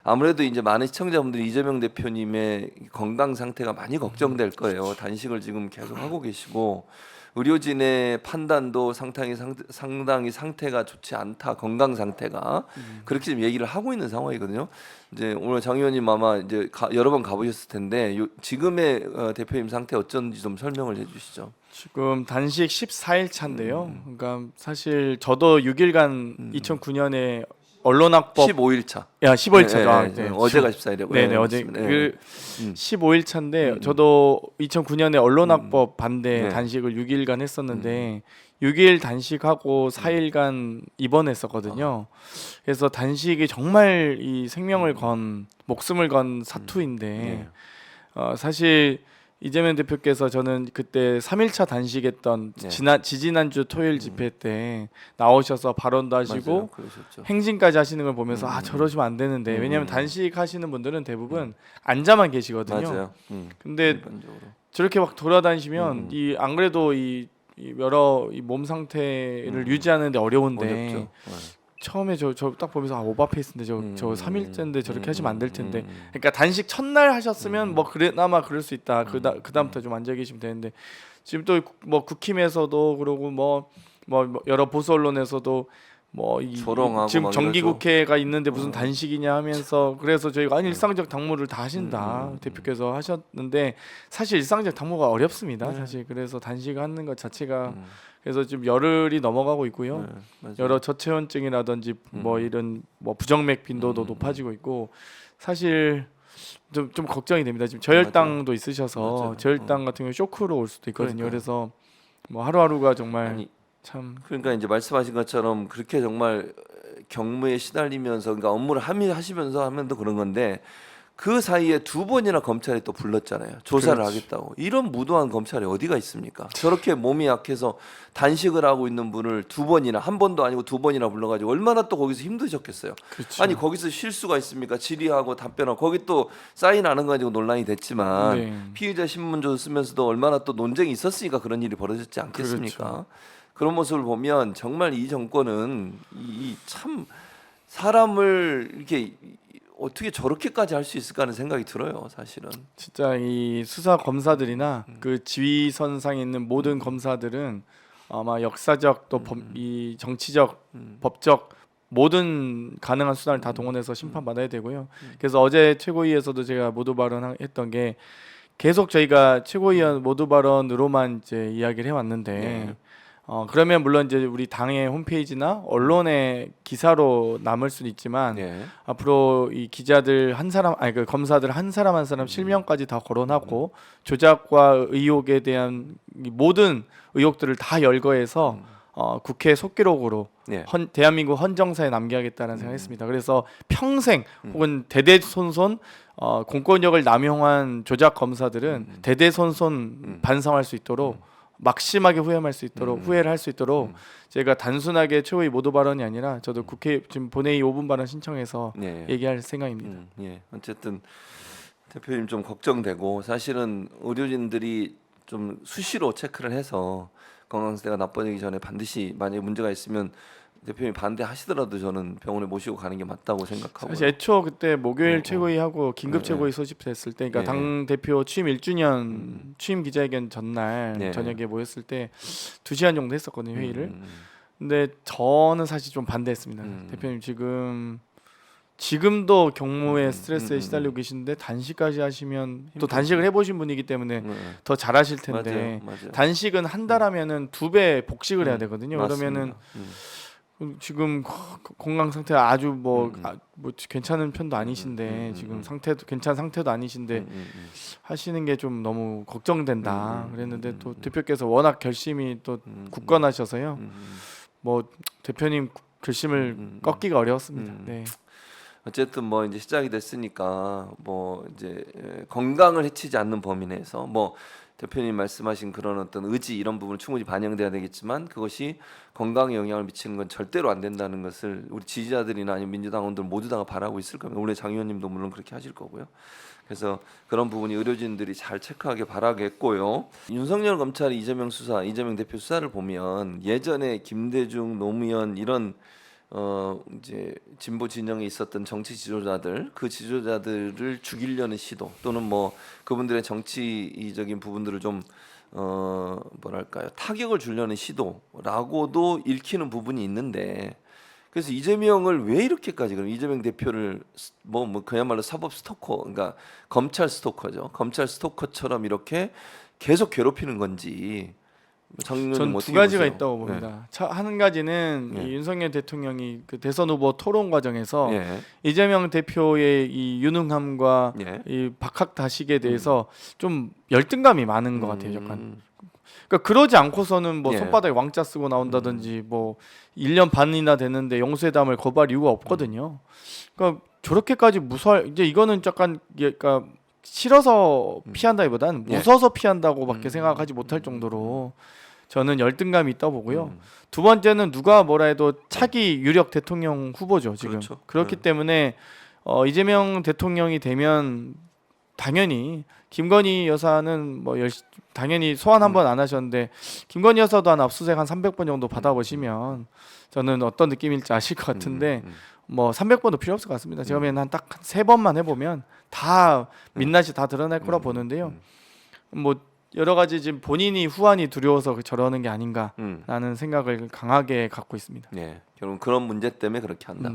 아무래도 이제 많은 시청자분들이 이재명 대표님의 건강 상태가 많이 걱정될 거예요. 단식을 지금 계속 하고 계시고 의료진의 판단도 상당히 상태가 좋지 않다. 건강 상태가 그렇게 지금 얘기를 하고 있는 상황이거든요. 이제 오늘 장 의원님 아마 이제 여러 번 가보셨을 텐데 지금의 대표님 상태 어쩐지 좀 설명을 해주시죠. 지금 단식 14일 차인데요. 그러니까 사실 저도 6일간 2009년에 언론학법 15일 차. 15일 차죠. 네, 네. 어제가 14일이고. 네네 어제 그 15일 차인데 저도 2009년에 언론학법 반대 네. 단식을 6일간 했었는데 6일 단식하고 4일간 입원했었거든요. 그래서 단식이 정말 이 생명을 건 목숨을 건 사투인데 사실 이재명 대표께서 저는 그때 3일차 단식했던 지지난주 토요일 집회 때 나오셔서 발언도 하시고 행진까지 하시는 걸 보면서 저러시면 안 되는데 왜냐하면 단식하시는 분들은 대부분 앉아만 계시거든요. 맞아요. 근데 일반적으로. 저렇게 막 돌아다니시면 이 안 그래도 이 여러 이 몸 상태를 유지하는데 어려운데 어렵죠. 처음에 저 딱 보면서 오버페이스인데 저 3일째인데 저렇게 하시면 안 될 텐데. 그러니까 단식 첫날 하셨으면 뭐 그나마 그럴 수 있다. 그다음부터 좀 앉아 계시면 되는데 지금 또 뭐 국힘에서도 그러고 뭐 여러 보수 언론에서도 조롱하고 지금 막 정기국회가 있는데 무슨 단식이냐 하면서 그래서 저희가 아니 일상적 당무를 다 하신다 대표께서 하셨는데 사실 일상적 당무가 어렵습니다. 사실 그래서 단식하는 것 자체가 그래서 지금 열흘이 넘어가고 있고요. 여러 저체온증이라든지 뭐 이런 뭐 부정맥 빈도도 높아지고 있고 사실 좀 걱정이 됩니다. 지금 저혈당도 있으셔서 저혈당 같은 경우 쇼크로 올 수도 있거든요. 그래서 뭐 하루하루가 정말 참 그러니까 이제 말씀하신 것처럼 그렇게 정말 경무에 시달리면서 그러니까 업무를 하시면서 하면도 그런 건데 그 사이에 2번이나 검찰이 또 불렀잖아요. 조사를 하겠다고. 이런 무도한 검찰이 어디가 있습니까? 저렇게 몸이 약해서 단식을 하고 있는 분을 2번이나 한 번도 아니고 2번이나 불러가지고 얼마나 또 거기서 힘드셨겠어요. 그렇죠. 아니 거기서 실수가 있습니까? 질의하고 답변하고 거기 또 사인하는 거 가지고 논란이 됐지만 피의자 신문조 쓰면서도 얼마나 또 논쟁이 있었으니까 그런 일이 벌어졌지 않겠습니까? 그렇죠. 그런 모습을 보면 정말 이 정권은 이 참 사람을 이렇게 어떻게 저렇게까지 할 수 있을까 하는 생각이 들어요, 사실은. 진짜 이 수사 검사들이나 그 지휘선상에 있는 모든 검사들은 아마 역사적 또 이 정치적 법적 모든 가능한 수단을 다 동원해서 심판받아야 되고요. 그래서 어제 최고위에서도 제가 모두 발언했던 게 계속 저희가 최고위원 모두 발언으로만 이제 이야기를 해왔는데 그러면 물론 이제 우리 당의 홈페이지나 언론의 기사로 남을 수는 있지만 앞으로 이 기자들 한 사람 그 검사들 한 사람 한 사람 실명까지 다 거론하고 조작과 의혹에 대한 이 모든 의혹들을 다 열거해서 국회 속기록으로 대한민국 헌정사에 남겨야겠다는 생각했습니다. 그래서 평생 혹은 대대손손 공권력을 남용한 조작 검사들은 대대손손 반성할 수 있도록 막심하게 후회할 수 있도록 후회를 할 수 있도록 제가 단순하게 최고위 모두 발언이 아니라 저도 국회 지금 본회의 5분 발언 신청해서 얘기할 생각입니다. 어쨌든 대표님 좀 걱정되고 사실은 의료진들이 좀 수시로 체크를 해서 건강 상태가 나빠지기 전에 반드시 만약에 문제가 있으면 대표님 반대하시더라도 저는 병원에 모시고 가는 게 맞다고 생각하고 사실 애초 그때 목요일 최고위하고 긴급 최고위 소집됐을 때 그러니까 당 대표 취임 1주년 취임 기자회견 전날 저녁에 모였을 때 2시간 정도 했었거든요, 회의를. 근데 저는 사실 좀 반대했습니다. 대표님 지금도 경무에 스트레스에 시달리고 계신데 단식까지 하시면 또 단식을 해보신 분이기 때문에 더 잘하실 텐데 맞아요. 단식은 한 달 하면은 2배 복식을 해야 되거든요. 그러면은 지금 건강 상태가 아주 뭐 괜찮은 편도 아니신데 지금 상태도 괜찮은 상태도 아니신데 하시는 게 좀 너무 걱정된다 그랬는데 또 대표께서 워낙 결심이 또 굳건하셔서요. 뭐 대표님 결심을 꺾기가 어려웠습니다. 네. 어쨌든 뭐 이제 시작이 됐으니까 뭐 이제 건강을 해치지 않는 범위 내에서 뭐 대표님 말씀하신 그런 어떤 의지 이런 부분은 충분히 반영돼야 되겠지만 그것이 건강에 영향을 미치는 건 절대로 안 된다는 것을 우리 지지자들이나 아니면 민주당원들 모두 다 바라고 있을 겁니다. 원래 장 의원님도 물론 그렇게 하실 거고요. 그래서 그런 부분이 의료진들이 잘 체크하길 바라겠고요. 윤석열 검찰이 이재명 대표 수사를 보면 예전에 김대중, 노무현 이런 이제 진보 진영에 있었던 정치 지도자들 그 지도자들을 죽이려는 시도 또는 뭐 그분들의 정치적인 부분들을 좀 뭐랄까요 타격을 주려는 시도라고도 읽히는 부분이 있는데 그래서 이재명을 왜 이렇게까지 그럼 이재명 대표를 뭐 그야말로 사법 스토커 그러니까 검찰 스토커죠 검찰 스토커처럼 이렇게 계속 괴롭히는 건지 장로님 전 두 어떻게 가지가 보세요? 있다고 봅니다. 한 가지는 예. 이 윤석열 대통령이 그 대선 후보 토론 과정에서 예. 이재명 대표의 이 유능함과 예. 이 박학다식에 대해서 좀 열등감이 많은 것 같아요. 약간. 음. 그러니까 그러지 않고서는 뭐 예. 손바닥에 왕자 쓰고 나온다든지 뭐 1년 반이나 됐는데 영수회담을 거부할 이유가 없거든요. 그러니까 저렇게까지 무서워 이제 이거는 약간 그러니까 싫어서 피한다기보다는 예. 무서워서 피한다고밖에 생각하지 못할 정도로 저는 열등감이 있다고 보고요. 두 번째는 누가 뭐라 해도 차기 유력 대통령 후보죠 지금. 그렇죠. 그렇기 때문에 이재명 대통령이 되면 당연히 김건희 여사는 뭐 당연히 소환 한 번 안 하셨는데 김건희 여사도 한 압수수색 한 300번 정도 받아보시면 저는 어떤 느낌일지 아실 것 같은데 뭐 300번도 필요 없을 것 같습니다. 제가 보기에는 한 딱 3번만 해보면 다 민낯이 다 드러날 거라 보는데요. 뭐 여러 가지 지금 본인이 후환이 두려워서 저러는 게 아닌가라는 생각을 강하게 갖고 있습니다. 네, 결국 그런 문제 때문에 그렇게 한다.